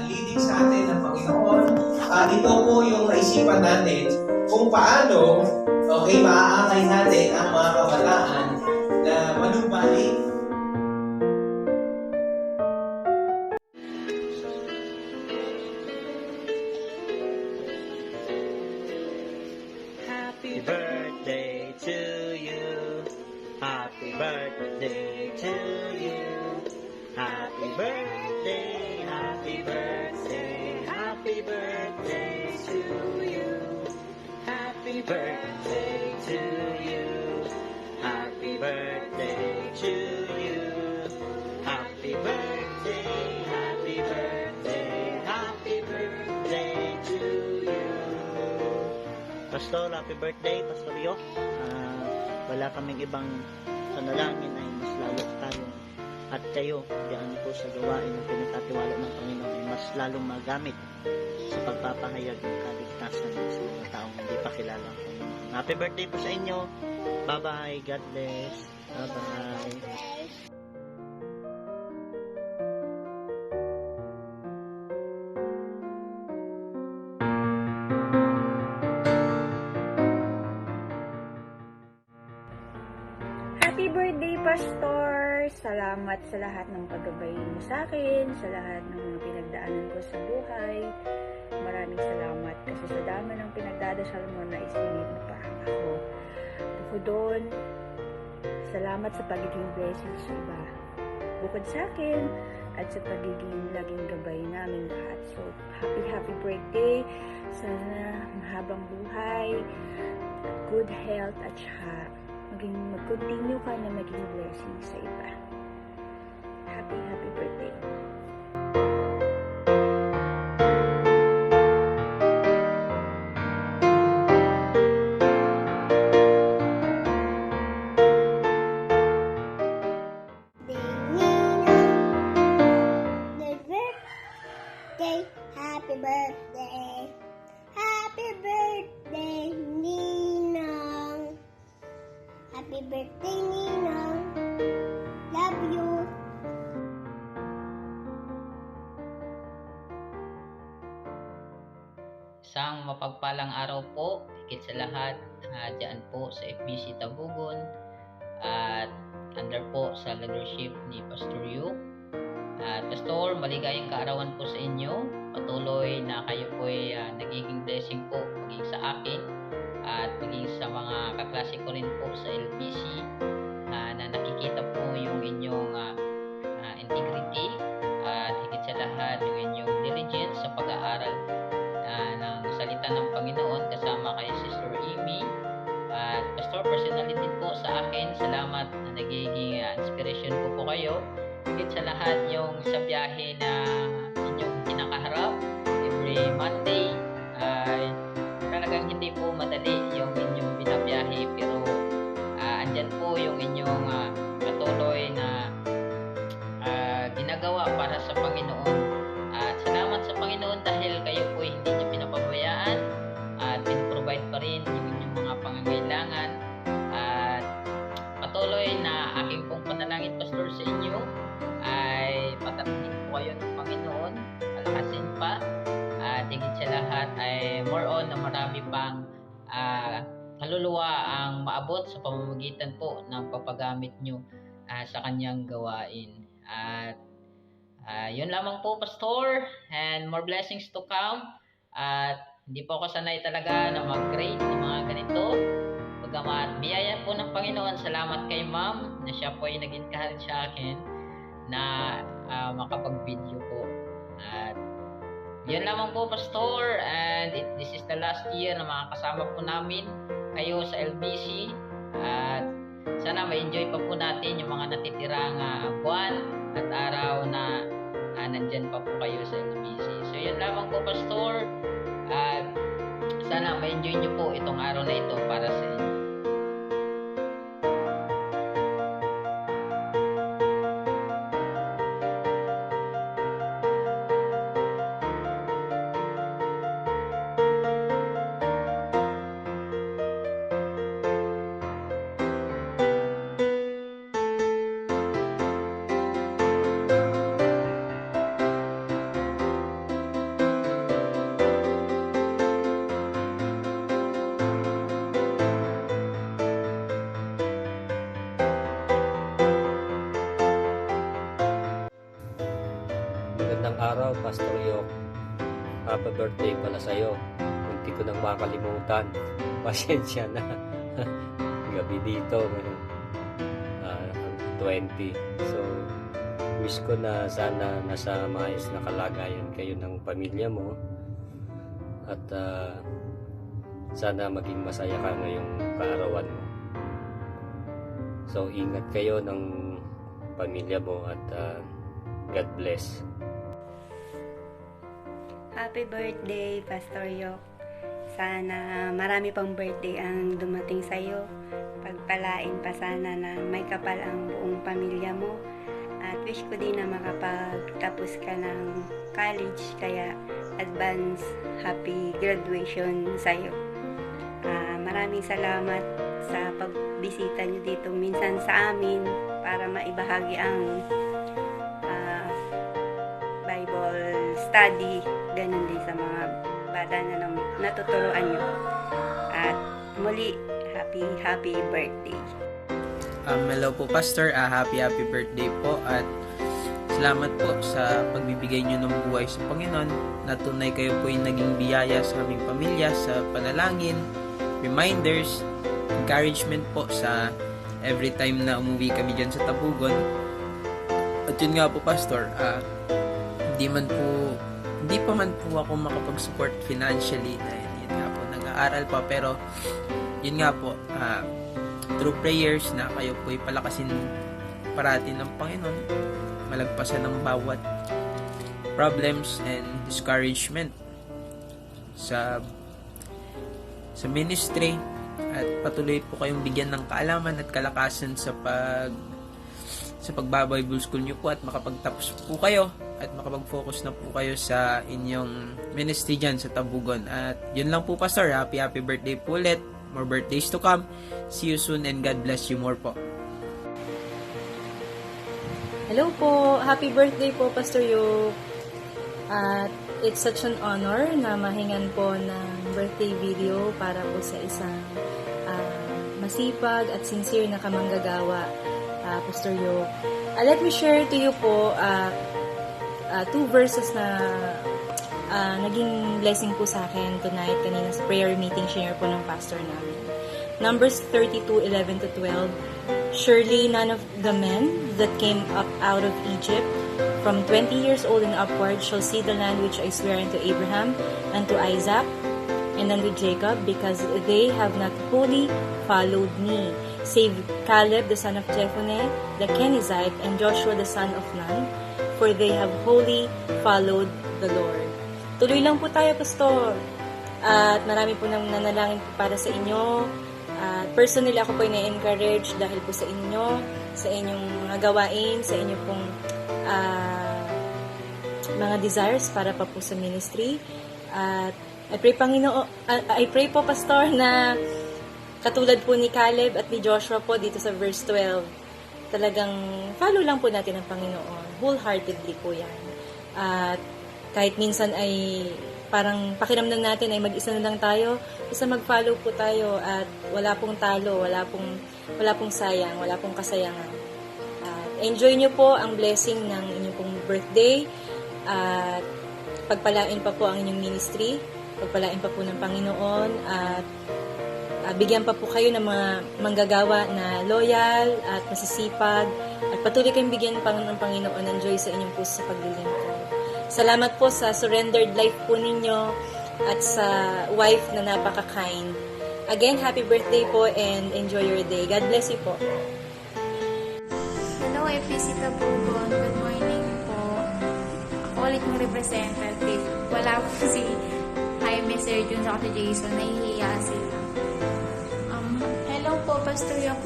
leading sa atin ng Panginoon. Ito po yung naisipan natin kung paano maaakay natin ang mga kabataan na manumbalik. Happy birthday to you. Happy birthday to you. Happy birthday, happy birthday, happy birthday to you. Happy birthday to you. Happy birthday to you. Happy birthday, happy birthday, happy birthday to you. Pastor, happy birthday, Pastor Yo. Wala kaming ibang panalangin ay mas lalo tayo at kayo diyan po sa gawain ng pinagkatiwala ng Panginoon ay mas lalong magamit sa pagpapahayag ng kaligtasan sa mga taong hindi pa kilala ang Panginoon. Happy birthday po sa inyo. Bye-bye. God bless. Bye-bye. Happy birthday, Pastor! Salamat sa lahat ng paggabay mo sa akin, sa lahat ng mga pinagdaanan ko sa buhay. Maraming salamat kasi sa dami ng pinagdadasal mo na isingit mo pa ako. Bukod doon, salamat sa pagiging blessing sa iba. Bukod sa akin at sa pagiging laging gabay namin lahat. So, happy birthday! Sana mahabang buhay, good health at saka mag-continue ka na maging blessing sa iba. Happy birthday. Happy birthday. Happy birthday, Ninang. Happy birthday, Ninang. Love you. Isang mapagpalang araw po, higit sa lahat, dyan po sa FBC Tabugon at under po sa leadership ni Pastor Yu. At Pastor, maligayang kaarawan po sa inyo. Patuloy na kayo po ay nagiging blessing po maging sa akin at maging sa mga kaklase ko rin po sa LBC na nakikita po yung inyong integrity at higit sa lahat yung inyong diligence sa pag-aaral ng salita ng Panginoon kasama kay Sister Amy at Pastor, personally din po sa akin, salamat na nagiging inspiration ko po kayo. Higit sa lahat yung sa biyahe na inyong kinakaharap every Monday ay talagang hindi po madali yung inyong binabiyahe pero andyan po yung inyong patuloy na ginagawa para sa Panginoon at salamat sa Panginoon dahil kayo po hindi niya pinapabayaan at pinaprovide pa rin yung inyong mga pangangailangan at patuloy na aking pong panalangin, Pastor, sa inyo ay patapunin po kayo ng Panginoon, palakasin pa at higit sa lahat ay more on na marami pang kaluluwa ang maabot sa pamamagitan po ng papagamit nyo sa kanyang gawain. At yun lamang po, Pastor, and more blessings to come. At hindi po ako sanay talaga na mag-grade ng mga ganito. Bagamat biyaya po ng Panginoon, salamat kay Ma'am na siya po ay nag-encourage sa akin na makapag-video po. At yun lamang po, Pastor, and this is the last year na makakasama po namin kayo sa LBC at sana ma-enjoy pa po natin yung mga natitirang buwan at araw na nandyan pa po kayo sa LBC. So yun lamang po, Pastor, at sana ma-enjoy nyo po itong araw na ito para sa inyo. araw, Pastor Yok. Happy birthday pala sa'yo. Hindi ko nang makalimutan. Pasensya na. Gabi dito. 20. So, wish ko na sana nasa maayos na kalagayan kayo ng pamilya mo. At sana maging masaya ka ngayong kaarawan mo. So, ingat kayo ng pamilya mo at God bless. Happy birthday, Pastor Yok. Sana marami pang birthday ang dumating sa'yo. Pagpalain pa sana na may kapal ang buong pamilya mo. At wish ko din na makapagtapos ka ng college. Kaya advance happy graduation sa'yo. Maraming salamat sa pagbisita nyo dito minsan sa amin para maibahagi ang Bible study, ganun din sa mga bata na natuturuan nyo. At muli, happy birthday. Hello po Pastor, happy birthday po at salamat po sa pagbibigay nyo ng buhay sa Panginoon. Natunay kayo po yung naging biyaya sa aming pamilya, sa panalangin, reminders, encouragement po sa every time na umuwi kami dyan sa Tabugon. At yun nga po Pastor, hindi pa man po ako makapag-support financially dahil yun nga po, nag-aaral pa, pero yun nga po, through prayers na kayo po palakasin parati ng Panginoon, malagpasan ng bawat problems and discouragement sa ministry, at patuloy po kayong bigyan ng kaalaman at kalakasan sa pagba-Bible school nyo po, at makapagtapos po kayo at makapag-focus na po kayo sa inyong ministry dyan sa Tabugon. At yun lang po Pastor, happy birthday po ulit, more birthdays to come, see you soon and God bless you more po. Hello po, happy birthday po Pastor Yok. At it's such an honor na mahingan po ng birthday video para po sa isang masipag at sincere na kamanggagawa, Pastor Yok. Let me share to you po 2 verses na naging blessing po sa akin tonight, kanina sa prayer meeting, share po ng pastor namin. Numbers 32:11-12. Surely none of the men that came up out of Egypt from 20 years old and upward shall see the land which I swear unto Abraham and to Isaac and unto Jacob, because they have not wholly followed me, save Caleb the son of Jephunneh the Kenizzite and Joshua the son of Nun, for they have wholly followed the Lord. Tuloy lang po tayo, Pastor. At marami po nang nanalangin para sa inyo. Personally, ako po ay na-encourage dahil po sa inyo, sa inyong mga gawain, sa inyong pong mga desires para pa po sa ministry. At I pray po, Pastor, na katulad po ni Caleb at ni Joshua po dito sa verse 12, talagang follow lang po natin ang Panginoon. Wholeheartedly po yan. At kahit minsan ay parang pakiramdam natin ay mag-isa na lang tayo, basta mag-follow po tayo at wala pong talo, wala pong sayang, wala pong kasayangan. Enjoy nyo po ang blessing ng inyong pong birthday at pagpalain pa po ang inyong ministry, pagpalain pa po ng Panginoon at bigyan pa po kayo ng mga manggagawa na loyal at masisipag at patuloy kayong bigyan ng Panginoon ng joy sa inyong puso sa paglilingkod. Salamat po sa surrendered life po ninyo at sa wife na napaka-kind. Again, happy birthday po and enjoy your day. God bless you po. Hello, FPC Tabugon. Good morning po. Ako ulit yung representative. Wala po si Jaime, Sir Jun, sa si Jason. Nahihiya sila. Hello po, Pastor Yok.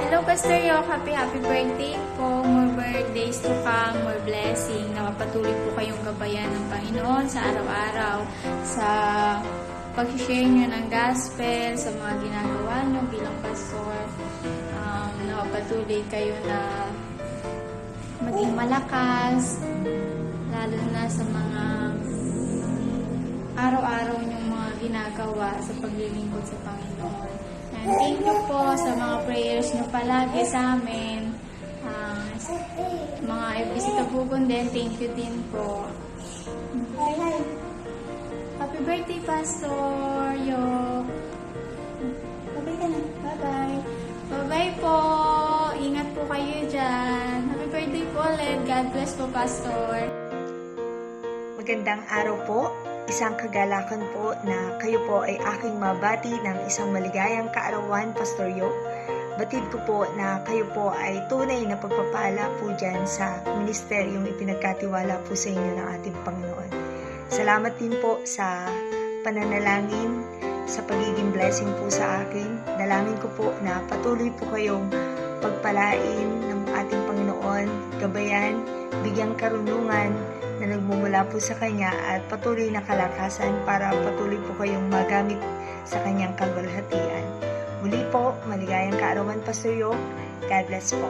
Hello, Pastor Yok. Happy birthday po. More birthdays to come, more blessing. Napapatuloy po kayong gabayan ng Panginoon sa araw-araw, sa pag-share nyo ng gospel, sa mga ginagawa nyo bilang pastor. Napapatuloy kayo na maging malakas, lalo na sa mga araw-araw nyong mga ginagawa sa paglilingkod sa Panginoon. And thank you po sa mga prayers nyo palagi sa amin. Mga Bisita Bugon din, thank you din po. Happy birthday, Pastor Yok. Bye-bye ka na. Bye-bye. Bye-bye po. Ingat po kayo dyan. Happy birthday po ulit. God bless po, Pastor. Magandang araw po. Isang kagalakan po na kayo po ay aking mabati ng isang maligayang kaarawan, Pastor Yok. Batid ko po na kayo po ay tunay na pagpapala po dyan sa ministeryong ipinagkatiwala po sa inyo ng ating Panginoon. Salamat din po sa pananalangin, sa pagiging blessing po sa akin. Dalangin ko po na patuloy po kayong pagpalain ng ating Panginoon, gabayan, bigyang karunungan na nagmumula po sa Kanya at patuloy na kalakasan para patuloy po kayong magamit sa Kanyang kalwalhatian. Muli po, maligayang kaarawan, Pastor Yok. God bless po.